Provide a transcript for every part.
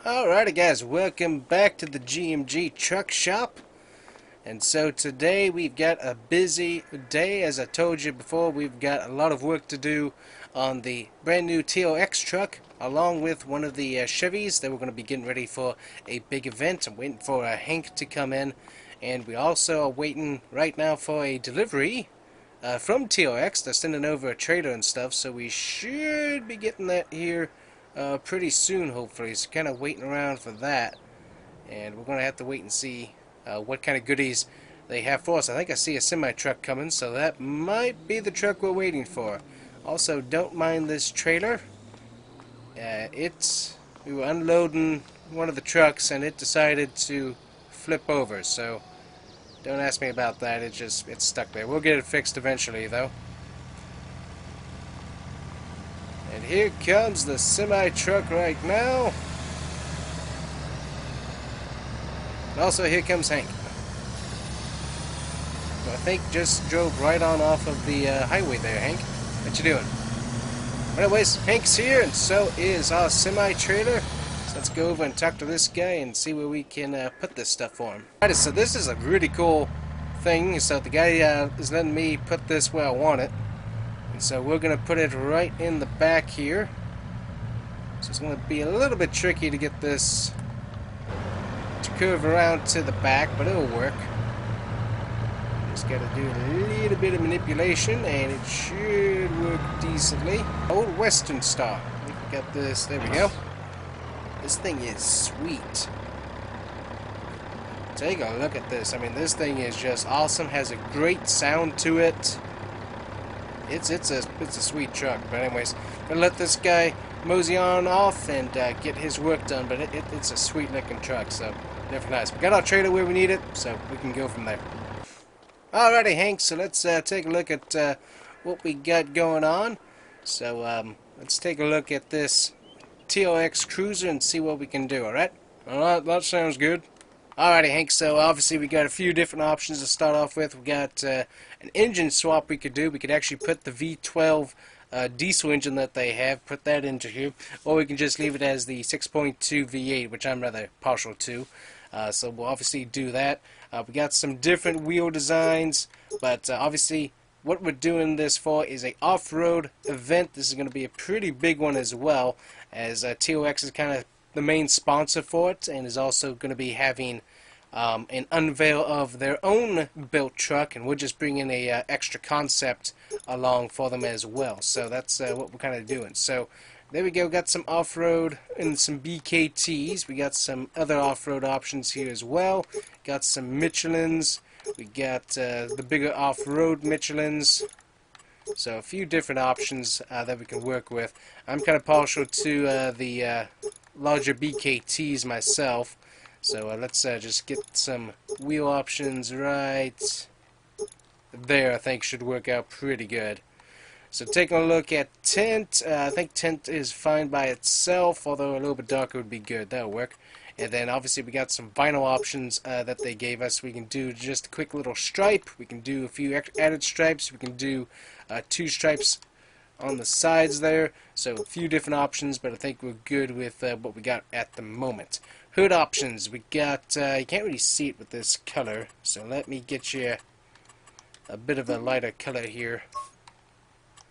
Alrighty guys, welcome back to the GMG Truck Shop. And so today we've got a busy day. As I told you before, we've got a lot of work to do on the brand new TLX truck, along with one of the Chevys that we're going to be getting ready for a big event. I'm waiting for Hank to come in, and we also are waiting right now for a delivery from TLX. They're sending over a trailer and stuff, so we should be getting that here pretty soon, hopefully. So kind of waiting around for that, and we're going to have to wait and see what kind of goodies they have for us. I think I see a semi-truck coming, so that might be the truck we're waiting for. Also, don't mind this trailer. We were unloading one of the trucks and it decided to flip over, so don't ask me about that. It's stuck there. We'll get it fixed eventually, though. And here comes the semi-truck right now. And also here comes Hank. Who I think just drove right on off of the highway there, Hank. What you doing? But anyways, Hank's here, and so is our semi-trailer. So let's go over and talk to this guy and see where we can put this stuff for him. Alright, so this is a really cool thing. So the guy is letting me put this where I want it. And so we're going to put it right in the back here. So it's going to be a little bit tricky to get this to curve around to the back, but it'll work. Just got to do a little bit of manipulation and it should work decently. Old Western Star. I think we got this. There we go. This thing is sweet. Take a look at this. I mean, this thing is just awesome. Has a great sound to it. It's a sweet truck. But anyways, gonna let this guy mosey on off and get his work done. But it's a sweet looking truck, so definitely nice. We got our trailer where we need it, so we can go from there. Alrighty, Hank. So let's take a look at what we got going on. So let's take a look at this TLX Cruiser and see what we can do. Alright? Alright, that sounds good. Alrighty, Hank, so obviously we got a few different options to start off with. We got an engine swap we could do. We could actually put the V12 diesel engine that they have, put that into here, or we can just leave it as the 6.2 V8, which I'm rather partial to. So we'll obviously do that. We got some different wheel designs, but obviously what we're doing this for is a off-road event. This is going to be a pretty big one as well, as TLX is kind of the main sponsor for it, and is also going to be having an unveil of their own built truck, and we're just bringing a extra concept along for them as well. So that's what we're kind of doing. So there we go. Got some off-road and some BKTs. We got some other off-road options here as well. Got some Michelins. We got the bigger off-road Michelins. So a few different options that we can work with. I'm kind of partial to the larger BKTs myself. So let's just get some wheel options right there. I think should work out pretty good. So taking a look at tint, I think tint is fine by itself, although a little bit darker would be good. That'll work. And then obviously we got some vinyl options that they gave us. We can do just a quick little stripe. We can do a few added stripes. We can do 2 stripes on the sides there. So a few different options, but I think we're good with what we got at the moment. Hood options. We got, you can't really see it with this color, so let me get you a bit of a lighter color here.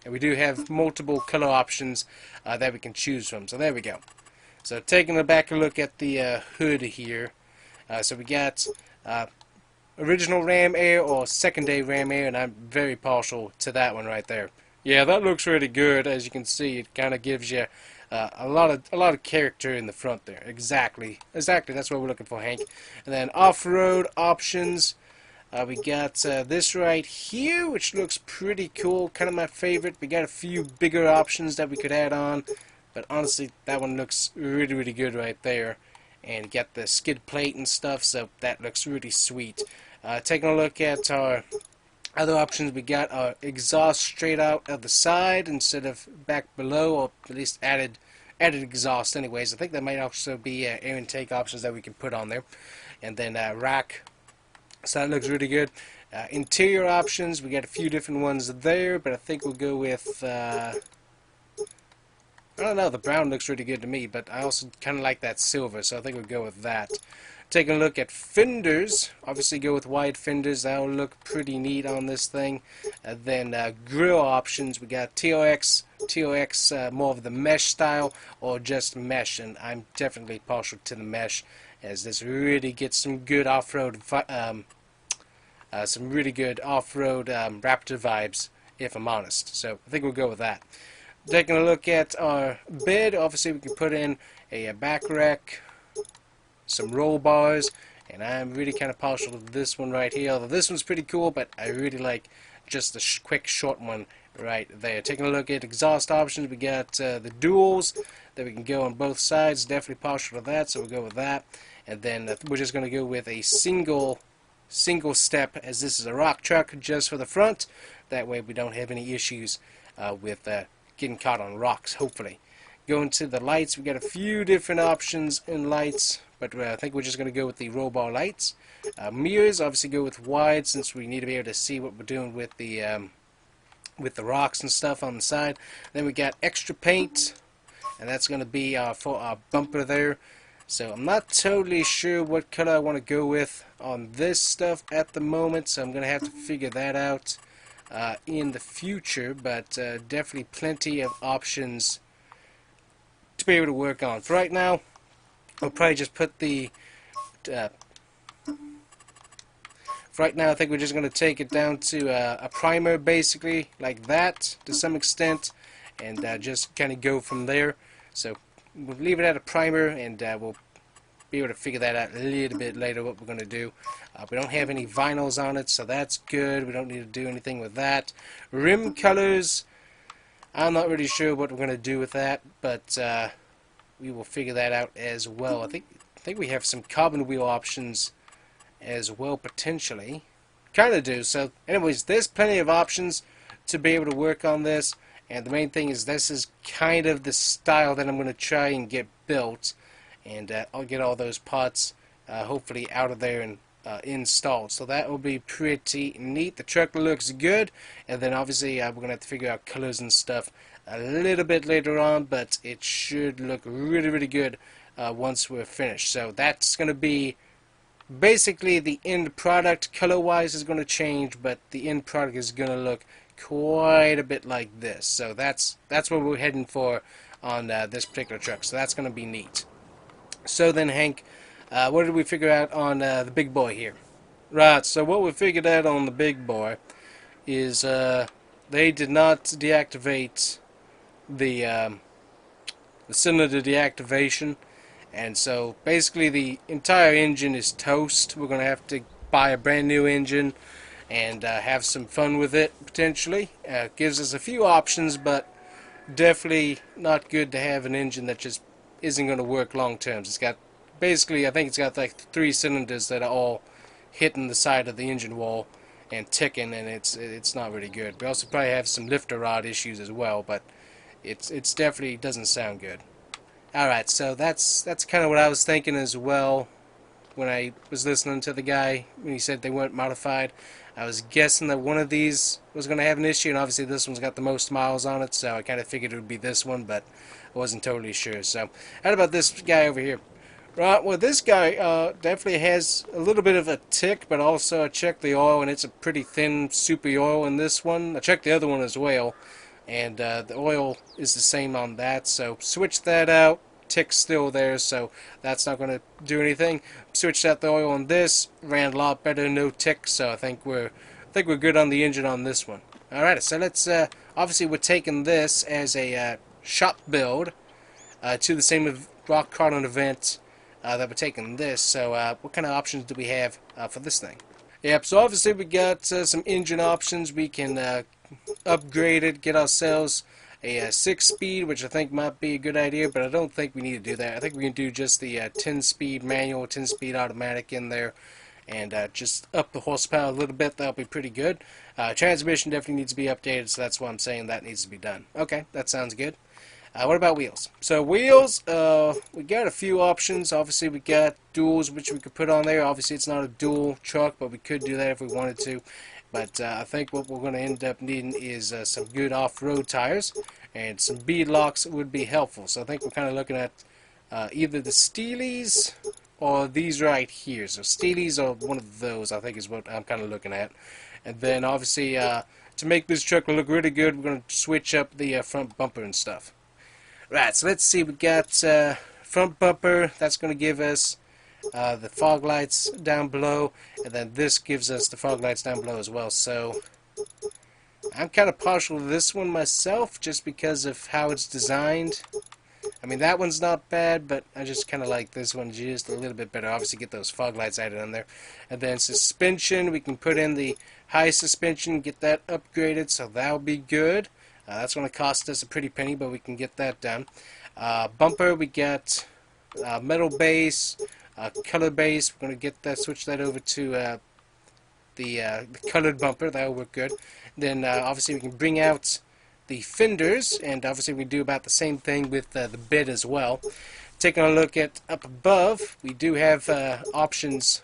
And we do have multiple color options that we can choose from. So there we go. So taking a back look at the hood here. So we got original ram air or secondary ram air, and I'm very partial to that one right there. Yeah, that looks really good. As you can see, it kind of gives you a lot of character in the front there. Exactly. That's what we're looking for, Hank. And then off-road options. We got this right here, which looks pretty cool. Kind of my favorite. We got a few bigger options that we could add on, but honestly, that one looks really, really good right there. And got the skid plate and stuff, so that looks really sweet. Taking a look at our other options, we got our exhaust straight out of the side instead of back below, or at least added exhaust anyways. I think there might also be air intake options that we can put on there. And then rack. So that looks really good. Interior options, we got a few different ones there, but I think we'll go with I don't know, the brown looks really good to me, but I also kind of like that silver, so I think we'll go with that. Taking a look at fenders, obviously go with wide fenders. That'll look pretty neat on this thing. And then grill options, we got TLX, more of the mesh style, or just mesh, and I'm definitely partial to the mesh, as this really gets some good off-road Raptor vibes, if I'm honest. So I think we'll go with that. Taking a look at our bed, obviously we can put in a back rack, some roll bars, and I'm really kind of partial to this one right here. Although this one's pretty cool, but I really like just the quick short one right there. Taking a look at exhaust options, we got the duals that we can go on both sides. Definitely partial to that, so we'll go with that. And then we're just going to go with a single step, as this is a rock truck, just for the front. That way we don't have any issues with getting caught on rocks, hopefully. Going to the lights, we got a few different options in lights, but I think we're just going to go with the roll bar lights. Mirrors, obviously go with wide, since we need to be able to see what we're doing with the rocks and stuff on the side. Then we got extra paint, and that's going to be for our bumper there. So I'm not totally sure what color I want to go with on this stuff at the moment, so I'm going to have to figure that out in the future, but definitely plenty of options to be able to work on. For right now, I'll probably just put the for right now I think we're just going to take it down to a primer, basically like that to some extent, and just kind of go from there. So we'll leave it at a primer, and we'll be able to figure that out a little bit later, what we're going to do. We don't have any vinyls on it, so that's good. We don't need to do anything with that. Rim colors, I'm not really sure what we're going to do with that, but we will figure that out as well. I think we have some carbon wheel options as well, potentially. Kind of do. So anyways, there's plenty of options to be able to work on this, and the main thing is this is kind of the style that I'm going to try and get built, and I'll get all those parts hopefully out of there and installed. So that will be pretty neat. The truck looks good, and then obviously we're going to have to figure out colors and stuff a little bit later on, but it should look really, really good once we're finished. So that's going to be basically the end product. Color-wise is going to change, but the end product is going to look quite a bit like this. So that's what we're heading for on this particular truck. So that's going to be neat. So then, Hank, what did we figure out on the big boy here? Right, so what we figured out on the big boy is they did not deactivate the cylinder deactivation, and so basically the entire engine is toast. We're going to have to buy a brand new engine and have some fun with it, potentially. Gives us a few options, but definitely not good to have an engine that just isn't going to work long term. It's got basically, I think it's got like 3 cylinders that are all hitting the side of the engine wall and ticking, and it's not really good. We also probably have some lifter rod issues as well, but it's definitely doesn't sound good. Alright, so that's kind of what I was thinking as well when I was listening to the guy when he said they weren't modified. I was guessing that one of these was going to have an issue, and obviously this one's got the most miles on it, so I kind of figured it would be this one, but I wasn't totally sure. So, how about this guy over here? Right, well, this guy definitely has a little bit of a tick, but also I checked the oil, and it's a pretty thin, soupy oil in this one. I checked the other one as well, and the oil is the same on that, so switch that out. Tick's still there, so that's not going to do anything. Switched out the oil on this, ran a lot better, no tick, so I think we're good on the engine on this one. Alright, so let's obviously we're taking this as a shop build to the same rock crawling event that we're taking this. So what kind of options do we have for this thing? Yep, so obviously we got some engine options. We can upgrade it, get ourselves a 6-speed, which I think might be a good idea, but I don't think we need to do that. I think we can do just the 10-speed manual, 10-speed automatic in there, and just up the horsepower a little bit. That'll be pretty good. Transmission definitely needs to be updated, so that's why I'm saying that needs to be done. Okay, that sounds good. What about wheels? So wheels, we got a few options. Obviously we got duals, which we could put on there. Obviously it's not a dual truck, but we could do that if we wanted to. But I think what we're going to end up needing is some good off-road tires. and some bead locks would be helpful. So I think we're kind of looking at either the Steelies or these right here. So Steelies or one of those, I think, is what I'm kind of looking at. And then obviously to make this truck look really good, we're going to switch up the front bumper and stuff. Right, so let's see, we got front bumper. That's going to give us the fog lights down below, and then this gives us the fog lights down below as well. So I'm kind of partial to this one myself, just because of how it's designed. I mean, that one's not bad, but I just kind of like this one just a little bit better. Obviously, get those fog lights added on there. And then suspension, we can put in the high suspension, get that upgraded, so that'll be good. That's going to cost us a pretty penny, but we can get that done. Bumper, we got metal base, color base. We're going to get that, switch that over to the colored bumper. That'll work good. Then obviously we can bring out the fenders, and obviously we do about the same thing with the bed as well. Taking a look at up above, we do have options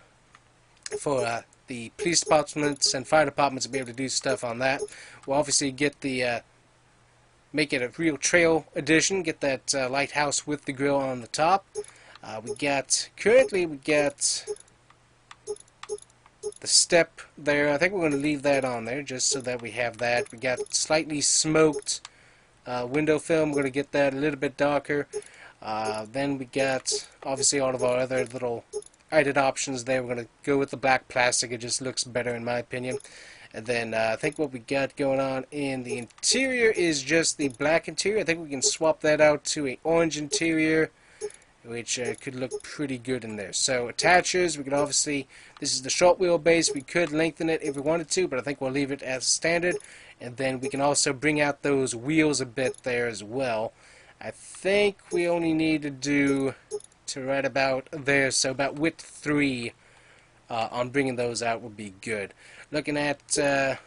for the police departments and fire departments to be able to do stuff on that. We'll obviously get the make it a real trail edition, get that lighthouse with the grill on the top. Currently we got the step there. I think we're going to leave that on there just so that we have that. We got slightly smoked window film. We're going to get that a little bit darker. Then we got obviously all of our other little added options there. We're going to go with the black plastic. It just looks better in my opinion. And then I think what we got going on in the interior is just the black interior. I think we can swap that out to an orange interior, which could look pretty good in there. So attachers, we could obviously, this is the short wheelbase, we could lengthen it if we wanted to, but I think we'll leave it as standard. And then we can also bring out those wheels a bit there as well. I think we only need to do to right about there, so about width 3 on bringing those out would be good. Looking at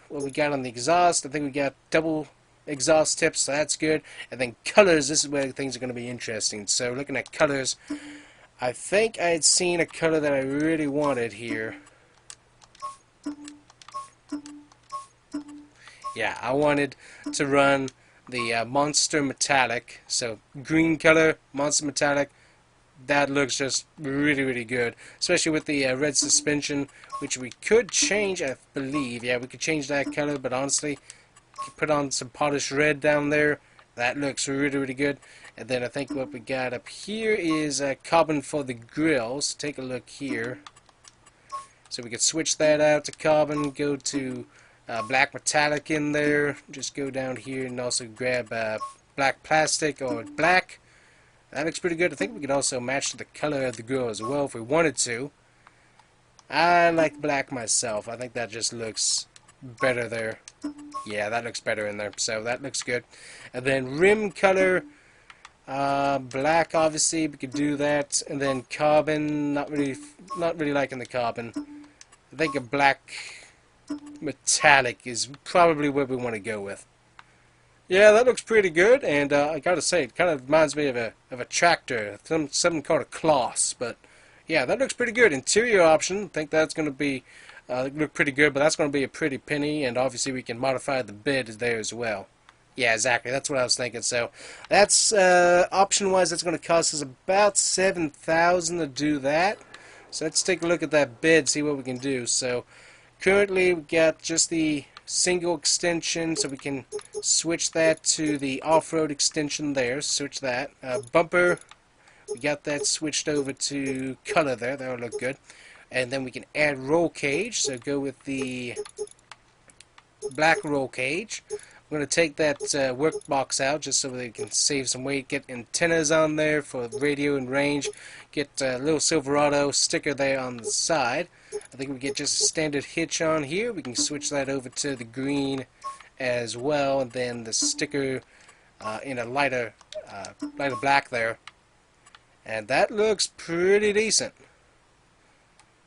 what we got on the exhaust, I think we got double exhaust tips, so that's good. And then colors, this is where things are going to be interesting. So looking at colors, I think I had seen a color that I really wanted here. Yeah, I wanted to run the Monster Metallic, so green color, Monster Metallic. That looks just really, really good, especially with the red suspension, which we could change, I believe. Yeah, we could change that color, but honestly, put on some polished red down there. That looks really, really good. And then I think what we got up here is carbon for the grills. Take a look here. So we could switch that out to carbon, go to black metallic in there. Just go down here and also grab black plastic or black. That looks pretty good. I think we could also match the color of the grill as well if we wanted to. I like black myself. I think that just looks better there. Yeah, that looks better in there. So that looks good. And then rim color, black obviously we could do that. And then carbon, not really liking the carbon. I think a black metallic is probably what we want to go with. Yeah, that looks pretty good, and I gotta say, it kind of reminds me of a tractor, something called a Kloss. But yeah, that looks pretty good. Interior option, I think that's going to be look pretty good, but that's going to be a pretty penny, and obviously we can modify the bed there as well. Yeah, exactly. That's what I was thinking. So that's option-wise, that's going to cost us about $7,000 to do that. So let's take a look at that bed, see what we can do. So currently we got just the single extension, so we can switch that to the off-road extension there. Switch that. Bumper, we got that switched over to color there. That will look good. And then we can add roll cage, so go with the black roll cage. I'm going to take that workbox out just so we can save some weight. Get antennas on there for radio and range. Get a little Silverado sticker there on the side. I think we get just a standard hitch on here. We can switch that over to the green as well, and then the sticker in a lighter black there. And that looks pretty decent.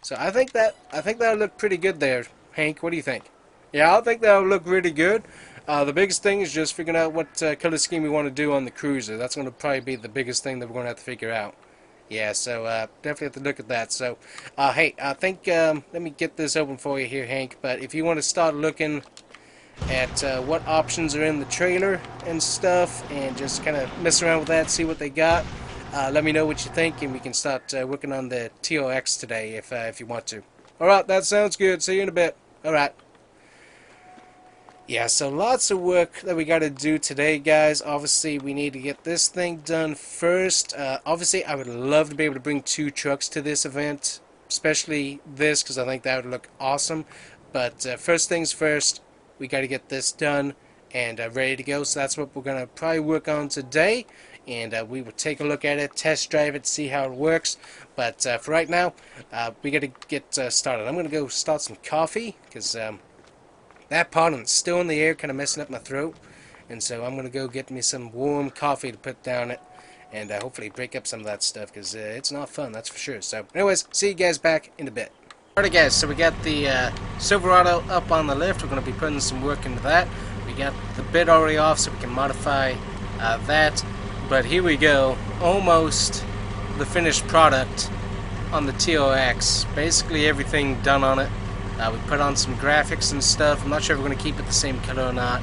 So I think that'll look pretty good there, Hank. What do you think? Yeah, I think that'll look really good. The biggest thing is just figuring out what color scheme we want to do on the Cruiser. That's going to probably be the biggest thing that we're going to have to figure out. Yeah, so definitely have to look at that. So, hey, I think, let me get this open for you here, Hank. But if you want to start looking at what options are in the trailer and stuff, and just kind of mess around with that, see what they got. Let me know what you think, and we can start working on the TLX today if you want to. Alright, that sounds good. See you in a bit. Alright. Yeah, so lots of work that we got to do today, guys. Obviously, we need to get this thing done first. Obviously, I would love to be able to bring 2 trucks to this event, especially this, because I think that would look awesome. But first things first, we got to get this done and ready to go. So that's what we're going to probably work on today. And we will take a look at it, test drive it, see how it works. But for right now, we got to get started. I'm going to go start some coffee, because that pollen's still in the air, kind of messing up my throat. And so I'm going to go get me some warm coffee to put down it, and hopefully break up some of that stuff, because it's not fun, that's for sure. So anyways, see you guys back in a bit. Alright guys, so we got the Silverado up on the lift. We're going to be putting some work into that. We got the bed already off so we can modify that. But here we go, almost the finished product on the TLX. Basically everything done on it. We put on some graphics and stuff. I'm not sure if we're going to keep it the same color or not.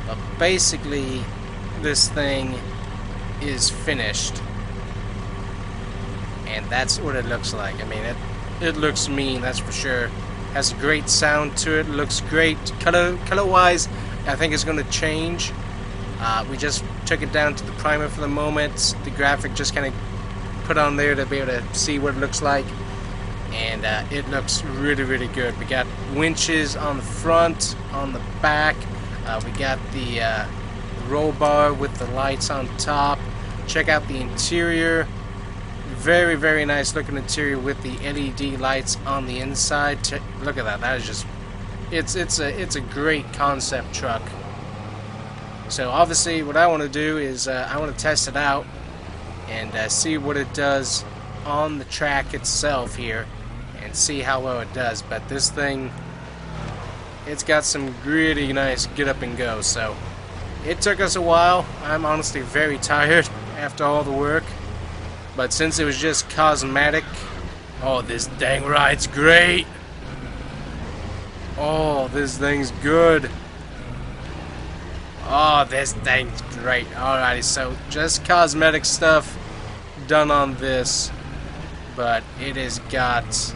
But basically, this thing is finished. And that's what it looks like. I mean, it looks mean, that's for sure. Has a great sound to it. Looks great. Color-wise, I think it's going to change. We just took it down to the primer for the moment. The graphic just kind of put on there to be able to see what it looks like. And it looks really, really good. We got winches on the front, on the back. We got the roll bar with the lights on top. Check out the interior. Very, very nice looking interior with the LED lights on the inside. Look at that. That is just, it's a great concept truck. So obviously, what I want to do is I want to test it out and see what it does on the track itself here, and see how well it does. But this thing, it's got some really nice get up and go. So it took us a while. I'm honestly very tired after all the work, but since it was just cosmetic, oh, this dang ride's great. Oh, this thing's good. Oh, this thing's great. Alrighty, so just cosmetic stuff done on this, but it has got,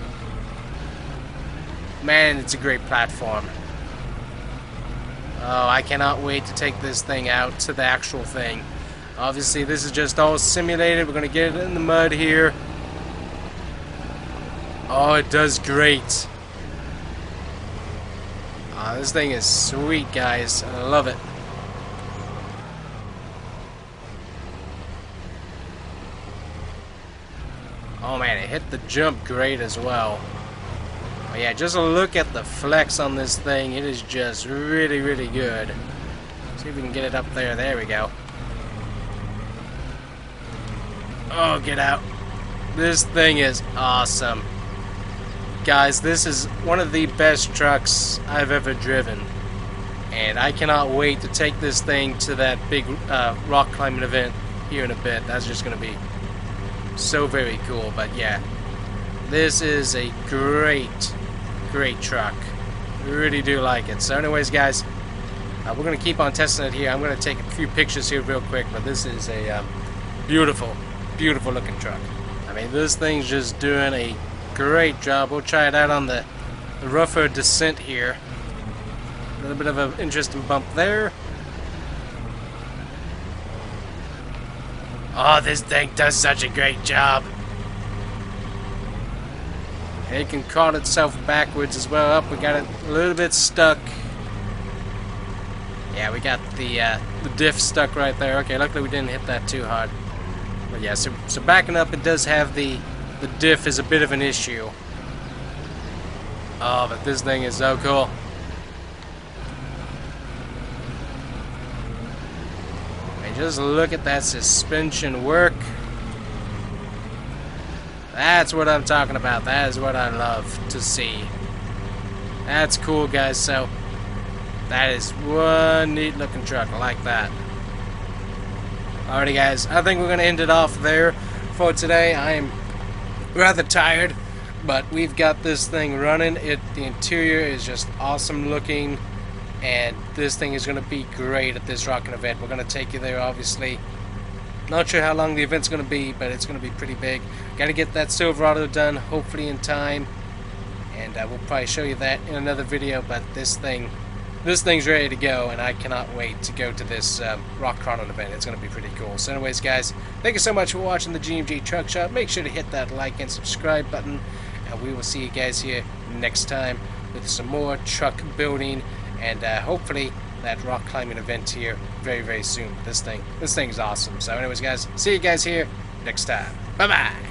man, it's a great platform. Oh, I cannot wait to take this thing out to the actual thing. Obviously, this is just all simulated. We're going to get it in the mud here. Oh, it does great. Oh, this thing is sweet, guys. I love it. Oh man, it hit the jump great as well. But yeah, just a look at the flex on this thing. It is just really, really good. See if we can get it up there. There we go. Oh, get out. This thing is awesome. Guys, this is one of the best trucks I've ever driven. And I cannot wait to take this thing to that big rock climbing event here in a bit. That's just going to be so very cool. But yeah, this is a great truck. I really do like it. So anyways, guys, we're going to keep on testing it here. I'm going to take a few pictures here real quick, but this is a beautiful looking truck. I mean, this thing's just doing a great job. We'll try it out on the rougher descent here. A little bit of an interesting bump there. Oh, this thing does such a great job. It can crawl itself backwards as well. Up, we got it a little bit stuck. Yeah, we got the diff stuck right there. Okay, luckily we didn't hit that too hard. But yeah, so backing up, it does have the diff is a bit of an issue. Oh, but this thing is so cool. Just look at that suspension work. That's what I'm talking about. That is what I love to see. That's cool, guys. So that is one neat looking truck. I like that. Alrighty, guys. I think we're going to end it off there for today. I am rather tired, but we've got this thing running. The interior is just awesome looking. and this thing is going to be great at this rocking event. We're going to take you there, obviously. Not sure how long the event's going to be, but it's going to be pretty big. Got to get that Silverado done, hopefully in time, and we'll probably show you that in another video. But this thing's ready to go, and I cannot wait to go to this rock crawling event. It's going to be pretty cool. So anyways, guys, thank you so much for watching the GMG Truck Shop. Make sure to hit that like and subscribe button, and we will see you guys here next time with some more truck building, and hopefully that rock climbing event here very, very soon. This thing's awesome. So anyways, guys, see you guys here next time. Bye-bye.